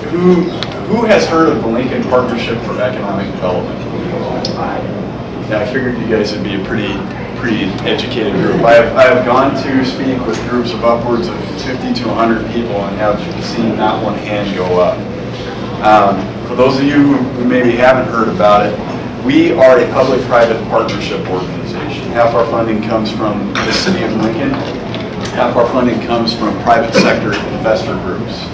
Who has heard of the Lincoln Partnership for Economic Development? Yeah, I figured you guys would be a pretty educated group. I have gone to speak with groups of upwards of 50 to 100 people and have seen not one hand go up. For those of you who maybe haven't heard about it, we are a public-private partnership organization. Half our funding comes from the city of Lincoln. Half our funding comes from private sector investor groups.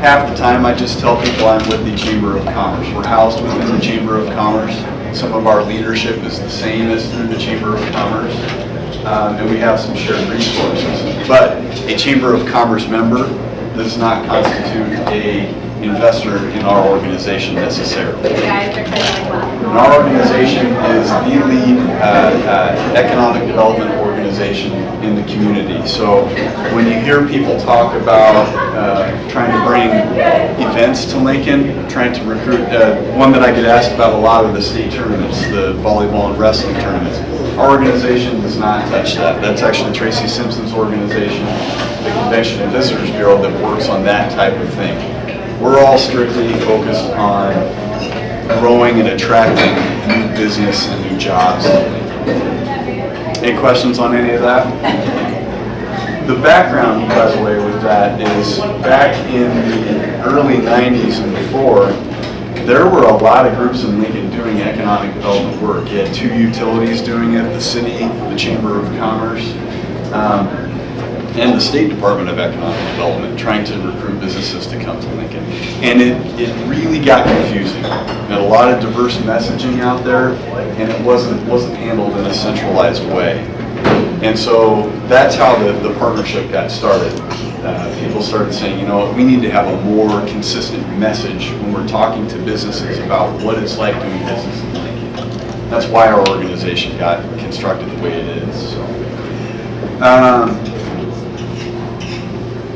Half the time I just tell people I'm with the Chamber of Commerce. We're housed within the Chamber of Commerce. Some of our leadership is the same as through the Chamber of Commerce. And we have some shared resources. But a Chamber of Commerce member does not constitute a investor in our organization necessarily. And our organization is the lead economic development organization in the community. So when you hear people talk about trying to bring events to Lincoln, trying to recruit, one that I get asked about a lot of the state tournaments, the volleyball and wrestling tournaments, our organization does not touch that. That's actually Tracy Simpson's organization, the Convention and Visitors Bureau, that works on that type of thing. We're all strictly focused on growing and attracting new business and new jobs. Any questions on any of that? The background, by the way, with that is back in the early 90s and before, there were a lot of groups in Lincoln doing economic development work. You had two utilities doing it, the city, the Chamber of Commerce, and the State Department of Economic Development, trying to recruit businesses to come to Lincoln. And it really got confusing. You had a lot of diverse messaging out there, and it wasn't handled in a centralized way. And so that's how the partnership got started. People started saying, you know what, we need to have a more consistent message when we're talking to businesses about what it's like doing business in Lincoln. That's why our organization got constructed the way it is. So.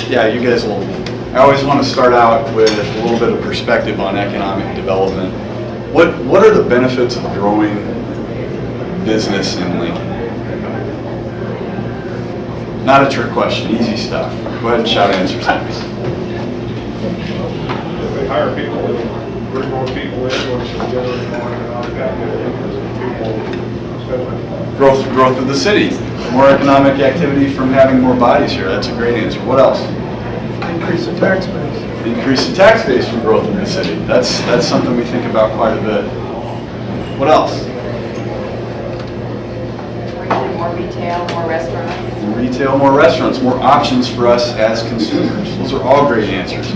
Yeah, you guys will, I always want to start out with a little bit of perspective on economic development. What are the benefits of growing business in Lincoln? Not a trick question, easy stuff. Go ahead and shout answers at me. If we hire people, bring more people in, which will generate more economic activity because people, especially. Growth of the city. More economic activity from having more bodies here. That's a great answer. What else? Increase the tax base. Increase the tax base from growth in the city. That's something we think about quite a bit. What else? More retail, more restaurants. More retail, more restaurants, more options for us as consumers. Those are all great answers.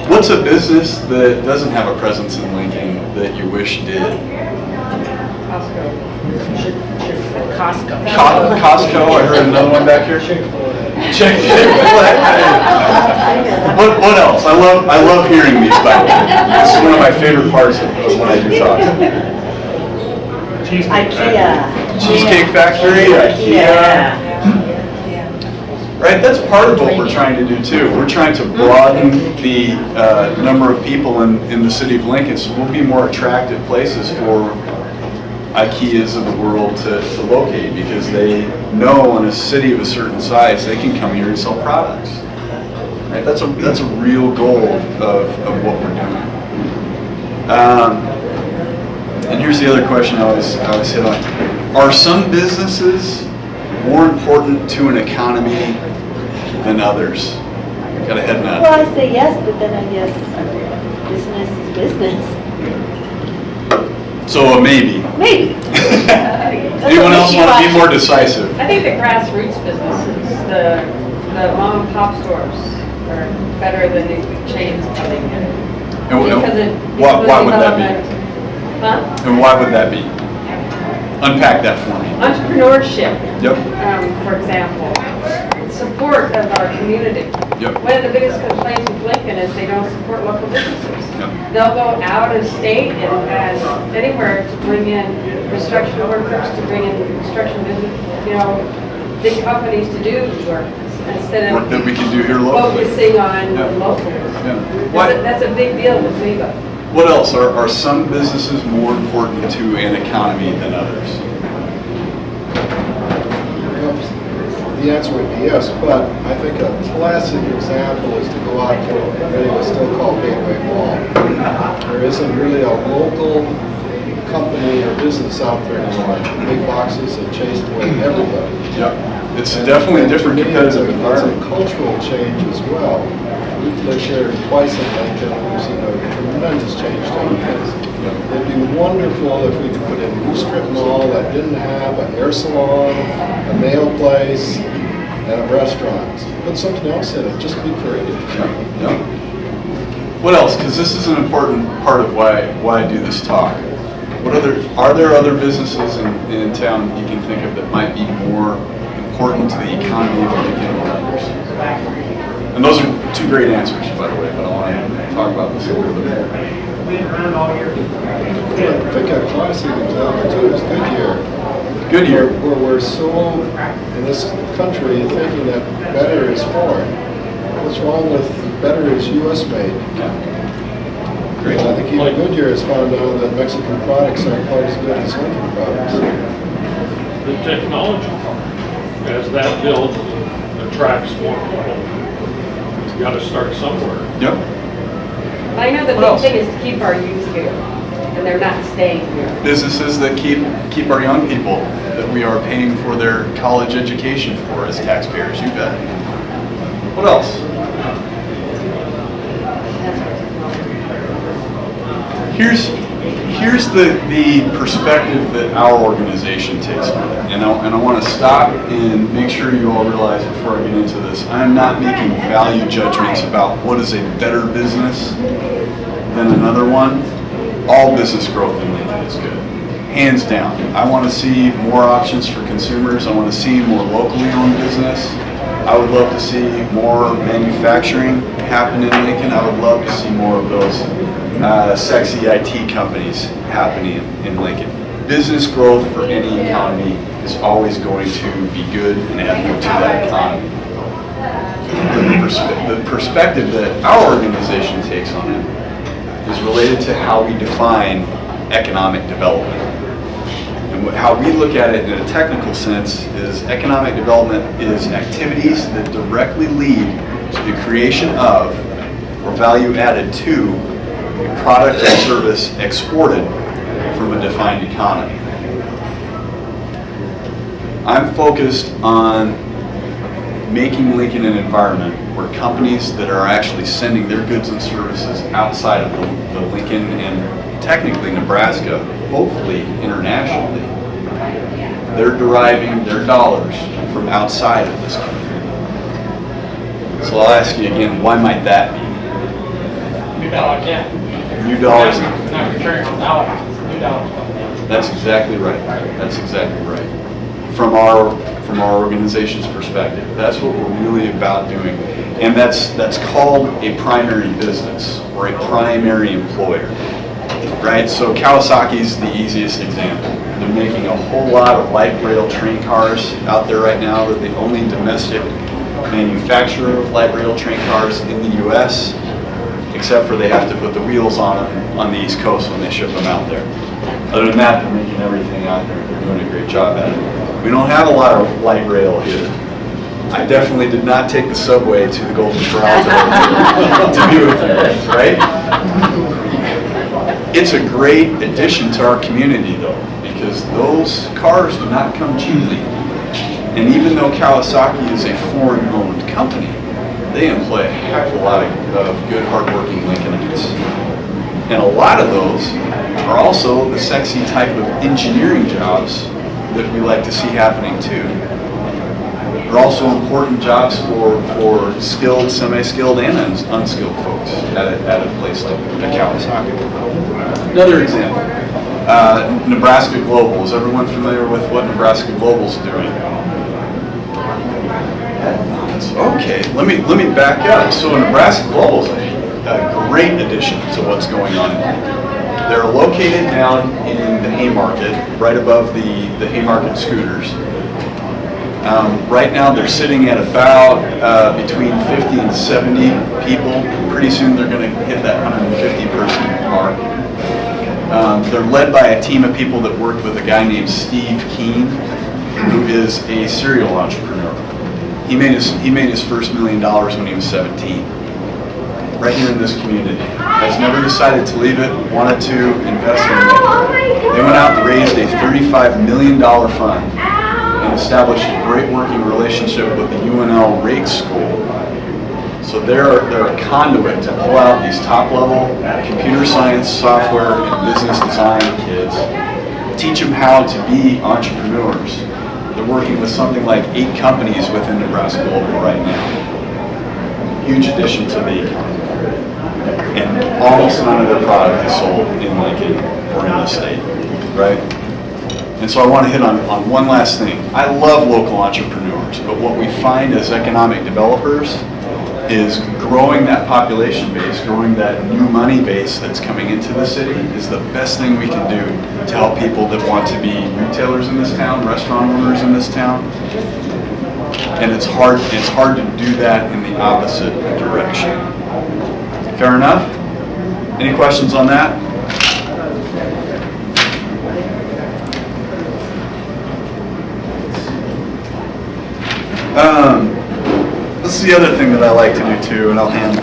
What's a business that doesn't have a presence in Lincoln that you wish did? Costco. I heard another one back here. Chick-fil-A. What else? I love hearing these, by the way. This is one of my favorite parts of when I do talk. IKEA. Cheesecake Factory, IKEA. Right, that's part of what we're trying to do too. We're trying to broaden the number of people in the city of Lincoln, so we'll be more attractive places for IKEAs of the world to locate, because they know in a city of a certain size they can come here and sell products. Right, that's a real goal of what we're doing. And here's the other question I always hit on: are some businesses more important to an economy than others? Got a head nod. Well, I say yes, but then I guess business is business. So a maybe. Maybe. Anyone else want to be more decisive? I think the grassroots businesses, the mom and pop stores are better than these big chains coming in. Why would that be? Huh? And why would that be? Unpack that for me. Entrepreneurship, Yep. for example, support of our community. Yep. One of the biggest complaints with Lincoln is they don't support local businesses. Yep. They'll go out of state and anywhere to bring in construction workers, to bring in construction business, big companies to do work instead Work of that we can do here locally. focusing on Yeah. locals. Yeah. That's a big deal with me, though. What else? Are some businesses more important to an economy than others? the answer would be yes, but I think a classic example is to go out to what many would still call Gateway Mall. There isn't really a local company or business out there anymore. Big boxes have chased away everybody. Yep. It's definitely a different To me, competitive It's environment. a cultural change as well. We've lived here twice in Lincoln, and we've seen a tremendous change taking place. It'd be wonderful if we could put in a new strip mall that didn't have a hair salon, a nail place, and a restaurant. Put something else in it, just be creative. Yep. What else? Because this is an important part of why I do this talk. Are there other businesses in town you can think of that might be more important to the economy of Lincoln or others? And those are two great answers, by the way, but I want to talk about this a little bit more. I think a classic example too is Goodyear. Goodyear. Where we're so, in this country, thinking that better is foreign. What's wrong with better is U.S. made? Great. I think even Goodyear has found out that Mexican products aren't quite as good as Lincoln products. The technology, as that builds, attracts more people. It's got to start somewhere. Yep. I know the What big else? thing is to keep our youth here, and they're not staying here. Businesses that keep our young people, that we are paying for their college education for as taxpayers, you bet. What else? Here's the perspective that our organization takes on it. And I want to stop and make sure you all realize before I get into this, I'm not making value judgments about what is a better business than another one. All business growth in Lincoln is good. Hands down. I want to see more options for consumers. I want to see more locally owned business. I would love to see more manufacturing happen in Lincoln. I would love to see more of those sexy IT companies happening in Lincoln. Business growth for any economy is always going to be good and additive to that economy. The perspective that our organization takes on it is related to how we define economic development. And how we look at it in a technical sense is economic development is activities that directly lead to the creation of or value added to a product or service exported from a defined economy. I'm focused on making Lincoln an environment where companies that are actually sending their goods and services outside of the Lincoln and technically Nebraska, hopefully internationally, they're deriving their dollars from outside of this country. So I'll ask you again, why might that be? New dollars, yeah. New dollars. Not returning on dollars, new dollars. That's exactly right. That's exactly right. From our organization's perspective, that's what we're really about doing, and that's called a primary business or a primary employer, right? So Kawasaki's the easiest example. They're making a whole lot of light rail train cars out there right now. They're the only domestic manufacturer of light rail train cars in the U.S., except for they have to put the wheels on them on the East Coast when they ship them out there. Other than that, they're making everything out there. They're doing a great job at it. We don't have a lot of light rail here. I definitely did not take the subway to the Golden Corral to be with you guys, right? It's a great addition to our community, though, because those cars do not come cheaply. And even though Kawasaki is a foreign-owned company, they employ a heck of a lot of good, hardworking Lincolnites. And a lot of those are also the sexy type of engineering jobs that we like to see happening too. They're also important jobs for skilled, semi-skilled, and unskilled folks at a place like Kawasaki. Another example, Nebraska Global. Is everyone familiar with what Nebraska Global's doing? Okay, let me back up. So Nebraska Global is a great addition to what's going on. They're located down in the Haymarket, right above the Haymarket Scooters. Right now they're sitting at about between 50 and 70 people. Pretty soon they're going to hit that 150 person mark. They're led by a team of people that worked with a guy named Steve Keen, who is a serial entrepreneur. He made his first $1 million when he was 17. Right here in this community. Has never decided to leave it, wanted to invest in it. They went out and raised a $35 million fund and established a great working relationship with the UNL Rake School. So they're a conduit to pull out these top-level computer science, software, and business design kids, teach them how to be entrepreneurs. They're working with something like 8 companies within Nebraska Local right now. Huge addition to the economy. And almost none of their product is sold in Lincoln or in the state, right? And so I want to hit on one last thing. I love local entrepreneurs, but what we find as economic developers is growing that population base, growing that new money base that's coming into the city is the best thing we can do to help people that want to be retailers in this town, restaurant owners in this town. And it's hard to do that in the opposite direction. Fair enough? Any questions on that? This is the other thing that I like to do too, and I'll hand.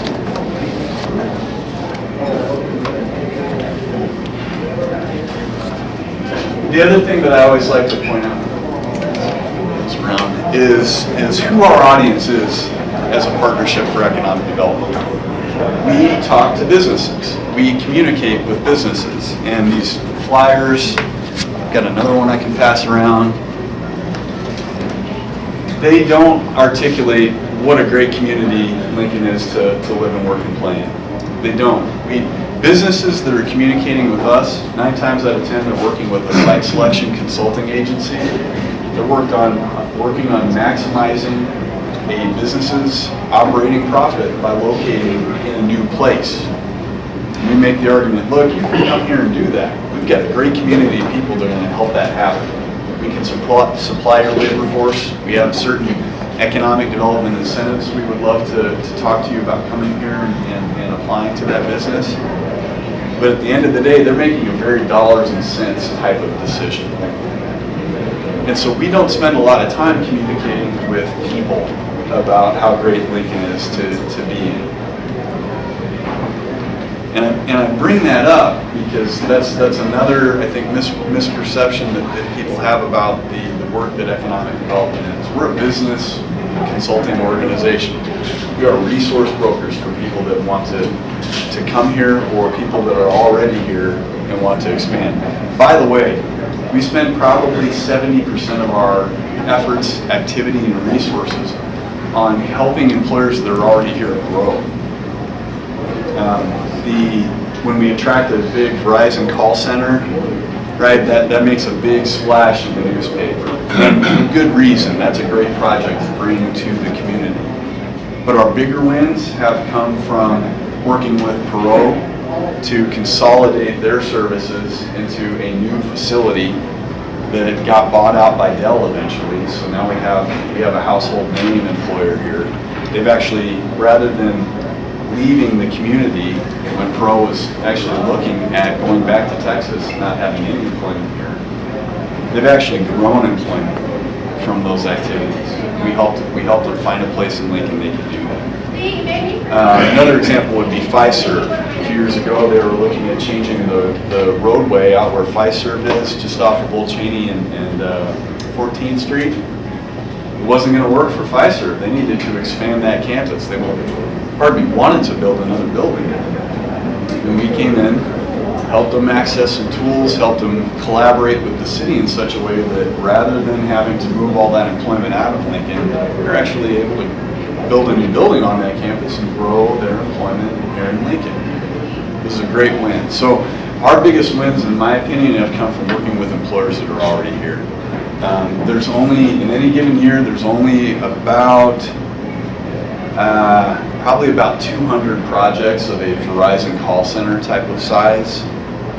The other thing that I always like to point out is who our audience is as a partnership for economic development. We talk to businesses. We communicate with businesses, and these flyers. I've got another one I can pass around. They don't articulate what a great community Lincoln is to live and work and play in. They don't. Businesses that are communicating with us, 9 times out of 10, they're working with a site selection consulting agency. They're working on maximizing a business's operating profit by locating in a new place. And we make the argument, look, if we come here and do that, we've got a great community of people that are going to help that happen. We can supply your labor force. We have certain economic development incentives we would love to talk to you about coming here and applying to that business. But at the end of the day, they're making a very dollars and cents type of decision. And so we don't spend a lot of time communicating with people about how great Lincoln is to be in. And I bring that up because that's another, I think, misperception that people have about the work that economic development is. We're a business consulting organization. We are resource brokers for people that want to come here or people that are already here and want to expand. By the way, we spend probably 70% of our efforts, activity, and resources on helping employers that are already here grow. When we attract a big Verizon call center, right, that makes a big splash in the newspaper. And for good reason, that's a great project to bring to the community. But our bigger wins have come from working with Perot to consolidate their services into a new facility that got bought out by Dell eventually. So now we have a household name employer here. They've actually, rather than leaving the community when Perot was actually looking at going back to Texas, not having any employment here, they've actually grown employment from those activities. We helped them find a place in Lincoln they could do that. Another example would be Fiserv. A few years ago, they were looking at changing the roadway out where Fiserv is, just off of Old Cheney and 14th Street. It wasn't going to work for Fiserv. They needed to expand that campus. They wanted to build another building. And we came in, helped them access some tools, helped them collaborate with the city in such a way that rather than having to move all that employment out of Lincoln, they're actually able to build a new building on that campus and grow their employment here in Lincoln. This is a great win. So our biggest wins, in my opinion, have come from working with employers that are already here. There's only, in any given year, there's only about probably about 200 projects of a Verizon call center type of size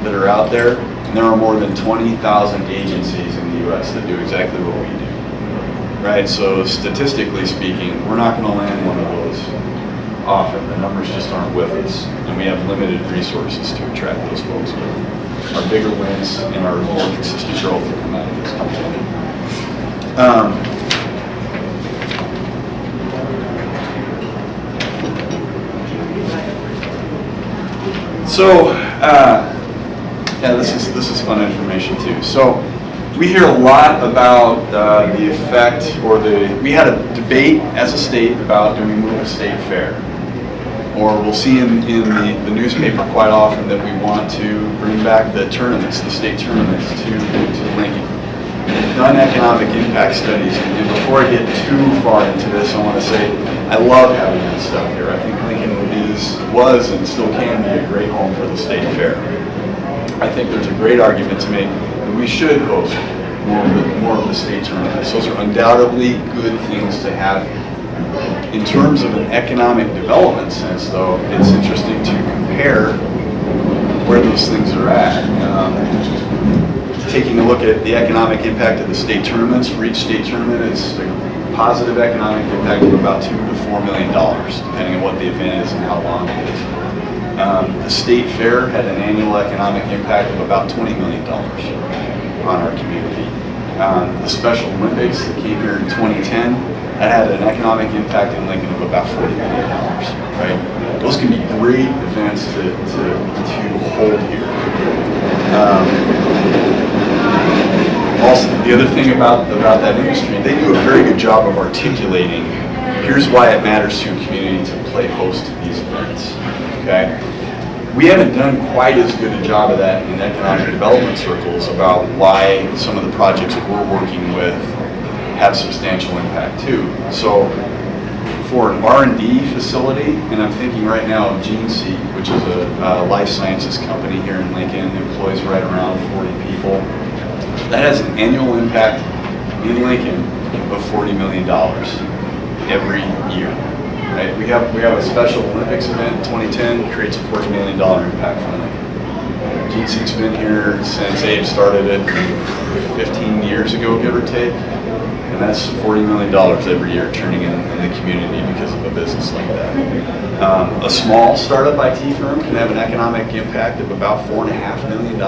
that are out there. And there are more than 20,000 agencies in the U.S. that do exactly what we do. Right? So statistically speaking, we're not going to land one of those often. The numbers just aren't with us. And we have limited resources to attract those folks. But our bigger wins and our more consistent growth will come out of this company. So, yeah, this is fun information too. So, we hear a lot about the effect, or we had a debate as a state about, do we move a state fair? Or we'll see in the newspaper quite often that we want to bring back the tournaments, the state tournaments to Lincoln. We've done economic impact studies, and before I get too far into this, I want to say I love having that stuff here. I think Lincoln was and still can be a great home for the state fair. I think there's a great argument to make that we should host more of the state tournaments. Those are undoubtedly good things to have. In terms of an economic development sense, though, it's interesting to compare where those things are at. Taking a look at the economic impact of the state tournaments, for each state tournament, it's a positive economic impact of about $2 to $4 million, depending on what the event is and how long it is. The state fair had an annual economic impact of about $20 million on our community. The Special Olympics that came here in 2010, that had an economic impact in Lincoln of about $40 million, right? Those can be great events to hold here. Also, the other thing about that industry, they do a very good job of articulating, here's why it matters to a community to play host to these events, okay? We haven't done quite as good a job of that in economic development circles about why some of the projects we're working with have substantial impact too. So for an R&D facility, and I'm thinking right now of GeneSeq, which is a life sciences company here in Lincoln, employs right around 40 people. That has an annual impact in Lincoln of $40 million every year. Right? We have a Special Olympics event in 2010, creates a $40 million impact for Lincoln. GeneSeq's been here since Abe started it 15 years ago, give or take. And that's $40 million every year turning in the community because of a business like that. A small startup IT firm can have an economic impact of about $4.5 million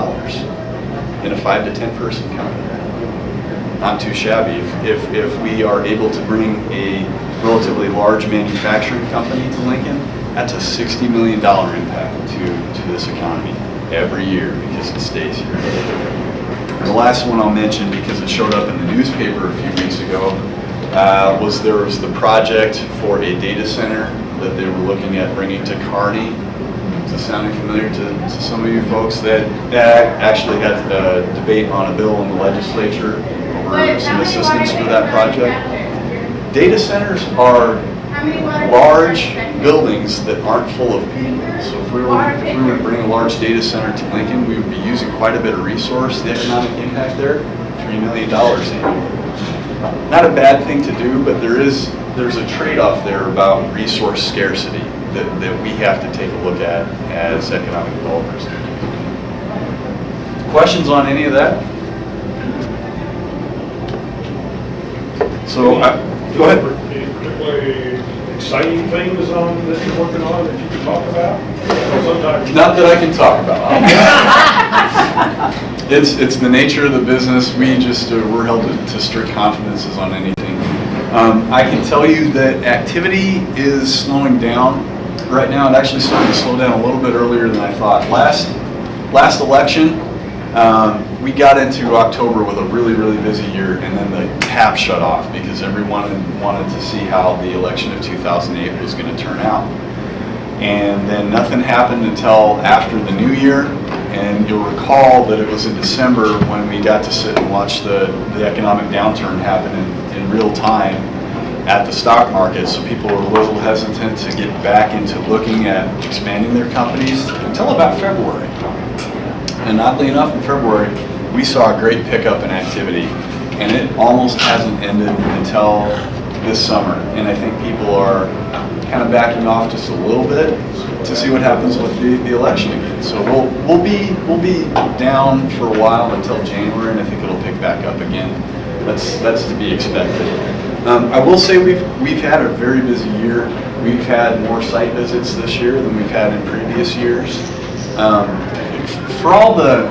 in a 5 to 10 person company. Not too shabby. If we are able to bring a relatively large manufacturing company to Lincoln, that's a $60 million impact to this economy every year because it stays here. And the last one I'll mention, because it showed up in the newspaper a few weeks ago, was the project for a data center that they were looking at bringing to Kearney. Is this sounding familiar to some of you folks? That actually had a debate on a bill in the legislature over some assistance for that project. Data centers are large buildings that aren't full of people. So if we were to bring a large data center to Lincoln, we would be using quite a bit of resource. The economic impact there, $3 million annually. Not a bad thing to do, but there's a trade-off there about resource scarcity that we have to take a look at as economic developers. Questions on any of that? So, go ahead. Any particularly exciting things that you're working on that you can talk about? Sometimes Not that I can talk about. It's the nature of the business. We're held to strict confidences on anything. I can tell you that activity is slowing down right now. It actually started to slow down a little bit earlier than I thought. Last election, we got into October with a really, really busy year, and then the tap shut off because everyone wanted to see how the election of 2008 was going to turn out. And then nothing happened until after the new year, and you'll recall that it was in December when we got to sit and watch the economic downturn happen in real time at the stock market, so people were a little hesitant to get back into looking at expanding their companies until about February. And oddly enough, in February, we saw a great pickup in activity, and it almost hasn't ended until this summer. And I think people are kind of backing off just a little bit to see what happens with the election again. So we'll be down for a while until January, and I think it'll pick back up again. That's to be expected. I will say we've had a very busy year. We've had more site visits this year than we've had in previous years. For all the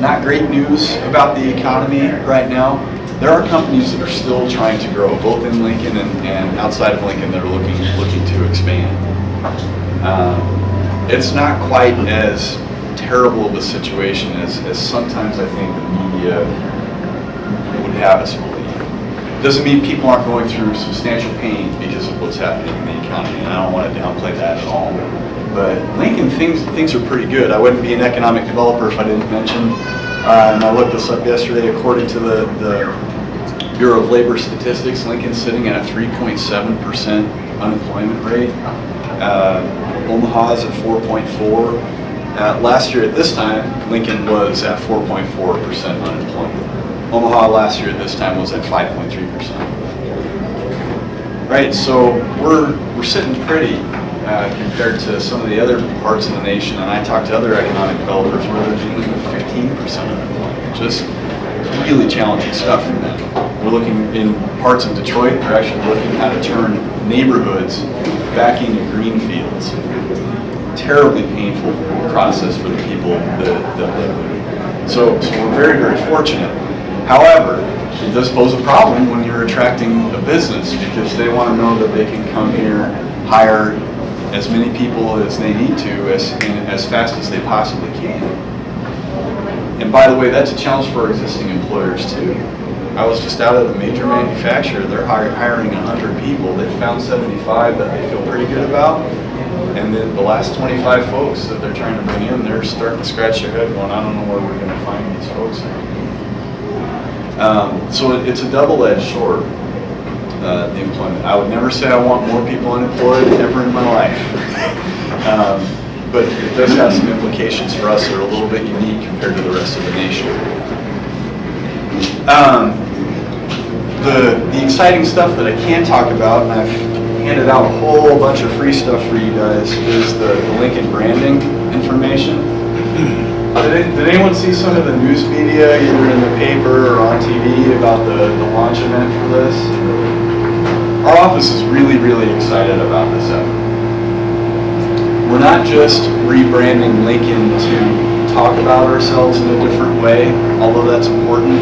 not great news about the economy right now, there are companies that are still trying to grow, both in Lincoln and outside of Lincoln, that are looking to expand. it's not quite as terrible of a situation as sometimes I think the media would have us believe. Doesn't mean people aren't going through substantial pain because of what's happening in the economy, and I don't want to downplay that at all. But Lincoln, things are pretty good. I wouldn't be an economic developer if I didn't mention, and I looked this up yesterday, according to the Bureau of Labor Statistics, Lincoln's sitting at a 3.7% unemployment rate. Omaha's at 4.4. Last year at this time, Lincoln was at 4.4% unemployment. Omaha last year at this time was at 5.3%. Right, so we're sitting pretty compared to some of the other parts of the nation, and I talked to other economic developers where they're dealing with 15% unemployment. Just really challenging stuff for them. We're looking in parts of Detroit, they're actually looking how to turn neighborhoods back into green fields. Terribly painful process for the people that live there. So we're very, very fortunate. However, it does pose a problem when you're attracting a business because they want to know that they can come here, hire as many people as they need to as fast as they possibly can. And by the way, that's a challenge for our existing employers too. I was just out at a major manufacturer. They're hiring 100 people. They found 75 that they feel pretty good about. And then the last 25 folks that they're trying to bring in, they're starting to scratch their head going, I don't know where we're going to find these folks. So it's a double-edged sword, the employment. I would never say I want more people unemployed ever in my life. But it does have some implications for us that are a little bit unique compared to the rest of the nation. The exciting stuff that I can talk about, and I've handed out a whole bunch of free stuff for you guys, is the Lincoln branding information. Did anyone see some of the news media, either in the paper or on TV, about the launch event for this? Our office is really, really excited about this effort. We're not just rebranding Lincoln to talk about ourselves in a different way, although that's important.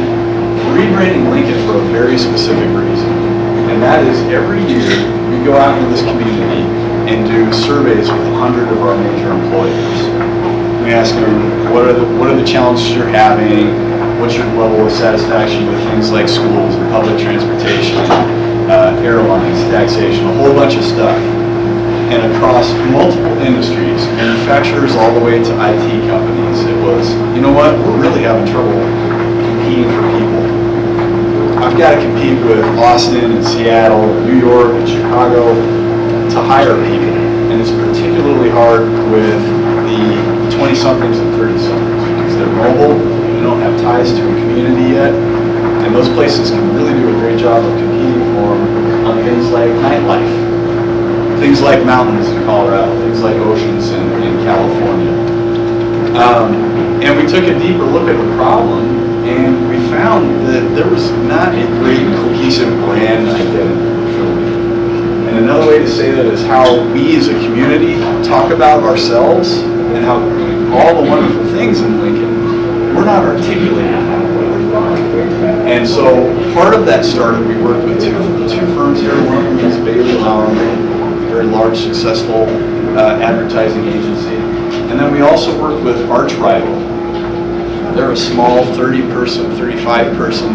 We're rebranding Lincoln for a very specific reason, and that is every year we go out into this community and do surveys with 100 of our major employers. We ask them, what are the challenges you're having? What's your level of satisfaction with things like schools and public transportation, airlines, taxation, a whole bunch of stuff. And across multiple industries, manufacturers all the way to IT companies, it was, you know what, we're really having trouble competing for people. I've got to compete with Austin and Seattle, and New York and Chicago to hire people. And it's particularly hard with the 20-somethings and 30-somethings because they're mobile, they don't have ties to a community yet, and those places can really do a great job of competing for them on things like nightlife, things like mountains in Colorado, things like oceans in California. And we took a deeper look at the problem, and we found that there was not a great cohesive brand identity. And another way to say that is how we as a community talk about ourselves and how all the wonderful things in Lincoln, we're not articulating that way. And so part of that started, we worked with two firms here. One of them is Bailey Lowry, a very large, successful advertising agency. And then we also worked with Arch Rival. They're a small 30-person, 35-person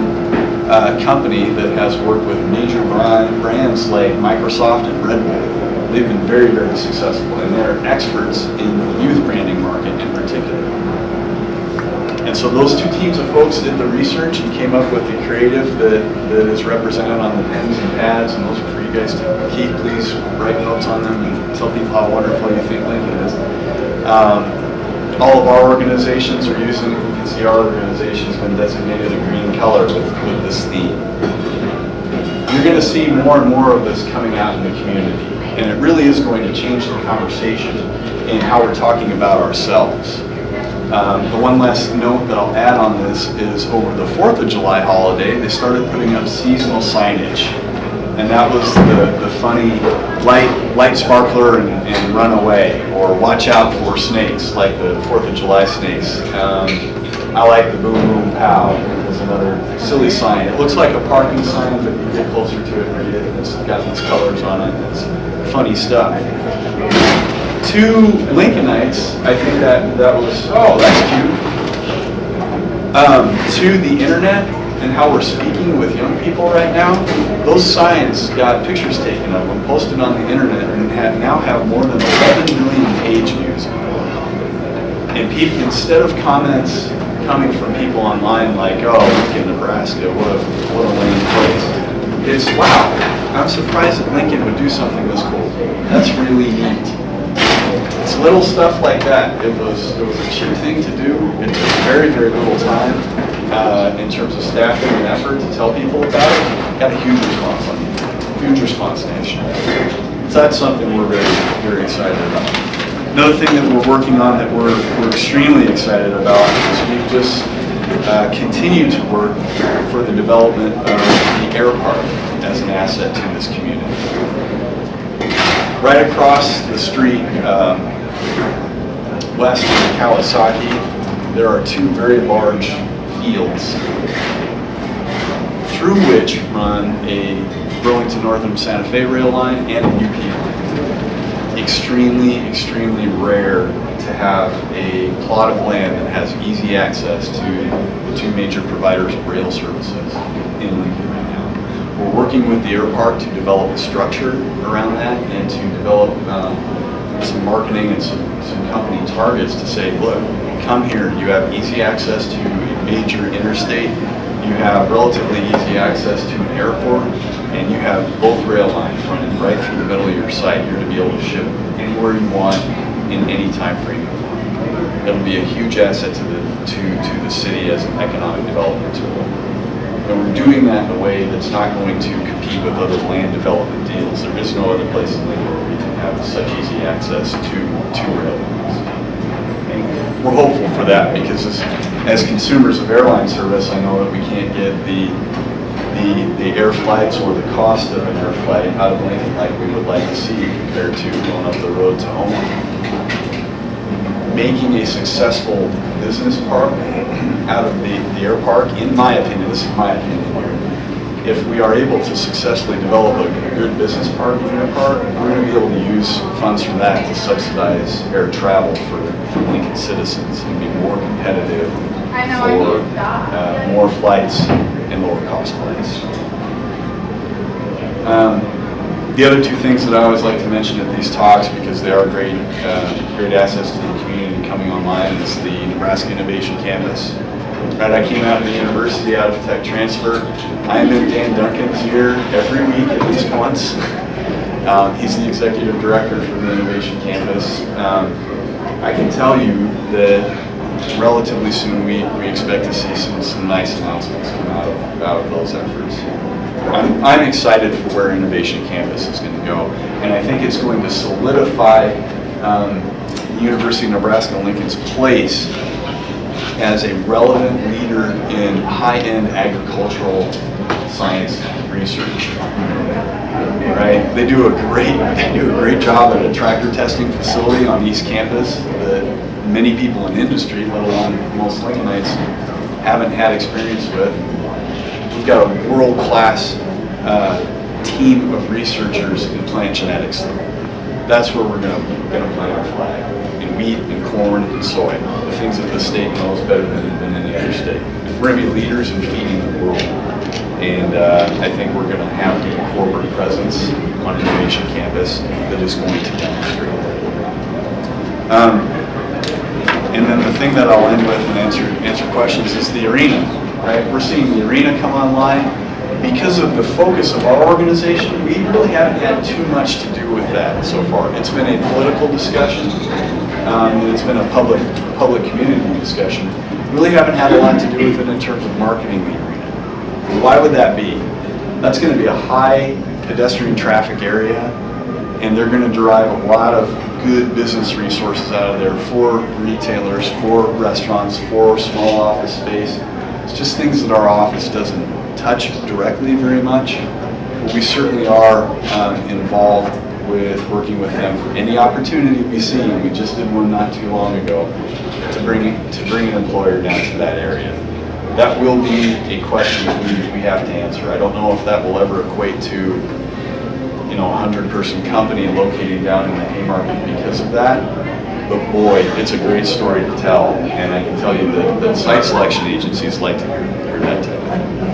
company that has worked with major brands like Microsoft and Red Bull. They've been very, very successful, and they're experts in the youth branding market in particular. And so those two teams of folks did the research and came up with the creative that is represented on the pens and pads, and those are for you guys to keep. Please write notes on them and tell people how wonderful you think Lincoln is. All of our organizations are using it. You can see our organization has been designated a green color with this theme. You're going to see more and more of this coming out in the community, and it really is going to change the conversation in how we're talking about ourselves. The one last note that I'll add on this is over the 4th of July holiday, they started putting up seasonal signage. And that was the funny light sparkler and run away, or watch out for snakes, like the 4th of July snakes. I like the boom boom pow. It was another silly sign. It looks like a parking sign, but you get closer to it and read it, and it's got these colors on it. It's funny stuff. To Lincolnites, I think that was, oh, that's cute. To the internet and how we're speaking with young people right now, those signs got pictures taken of them, posted on the internet, and now have more than 11 million page views. And people, instead of comments coming from people online like, oh, Lincoln, Nebraska, what a lame place. It's, wow, I'm surprised that Lincoln would do something this cool. That's really neat. It's little stuff like that. It was a cheap thing to do. It took very, very little time in terms of staffing and effort to tell people about it. Got a huge response on it. Huge response nationally. So that's something we're very, very excited about. Another thing that we're working on that we're extremely excited about is we've just continued to work for the development of the air park as an asset to this community. Right across the street, west of Kawasaki, there are two very large fields through which run a Burlington Northern Santa Fe rail line and a UP line. Extremely, extremely rare to have a plot of land that has easy access to the two major providers of rail services in Lincoln right now. We're working with the air park to develop a structure around that and to develop some marketing and some company targets to say, look, come here, you have easy access to a major interstate, you have relatively easy access to an airport, and you have both rail lines running right through the middle of your site. You're to be able to ship anywhere you want in any time frame. It'll be a huge asset to the city as an economic development tool. And we're doing that in a way that's not going to compete with other land development deals. There is no other place in Lincoln where we can have such easy access to rail lines. And we're hopeful for that because as consumers of airline service, I know that we can't get the air flights or the cost of an air flight out of Lincoln like we would like to see compared to going up the road to Omaha. Making a successful business park out of the air park, in my opinion, this is my opinion here, if we are able to successfully develop a good business park in the air park, we're going to be able to use funds from that to subsidize air travel for Lincoln citizens and be more competitive for more flights and lower cost flights. The other two things that I always like to mention at these talks, because they are great assets to the community coming online, is the Nebraska Innovation Campus. Right, I came out of the university out of tech transfer. I am in Dan Duncan's ear every week at least once. He's the executive director for the Innovation Campus. I can tell you that relatively soon we expect to see some nice announcements come out of those efforts. I'm excited for where Innovation Campus is going to go, and I think it's going to solidify the University of Nebraska-Lincoln's place as a relevant leader in high-end agricultural science research. Right? They do a great job at a tractor testing facility on East Campus that many people in industry, let alone most Lincolnites, haven't had experience with. We've got a world-class team of researchers in plant genetics. That's where we're going to plant our flag, in wheat and corn and soy, the things that the state knows better than any other state. We're going to be leaders in feeding the world, and I think we're going to have a corporate presence on Innovation Campus that is going to demonstrate that. And then the thing that I'll end with and answer questions is the arena. Right? We're seeing the arena come online. Because of the focus of our organization, we really haven't had too much to do with that so far. It's been a political discussion, it's been a public community discussion. We really haven't had a lot to do with it in terms of marketing the arena. Why would that be? That's going to be a high pedestrian traffic area, and they're going to derive a lot of good business resources out of there for retailers, for restaurants, for small office space. It's just things that our office doesn't touch directly very much, but we certainly are involved with working with them for any opportunity we see. We just did one not too long ago to bring an employer down to that area. That will be a question that we have to answer. I don't know if that will ever equate to you know, 100-person company locating down in the Haymarket because of that. But boy, it's a great story to tell, and I can tell you that site selection agencies like to hear that type of thing.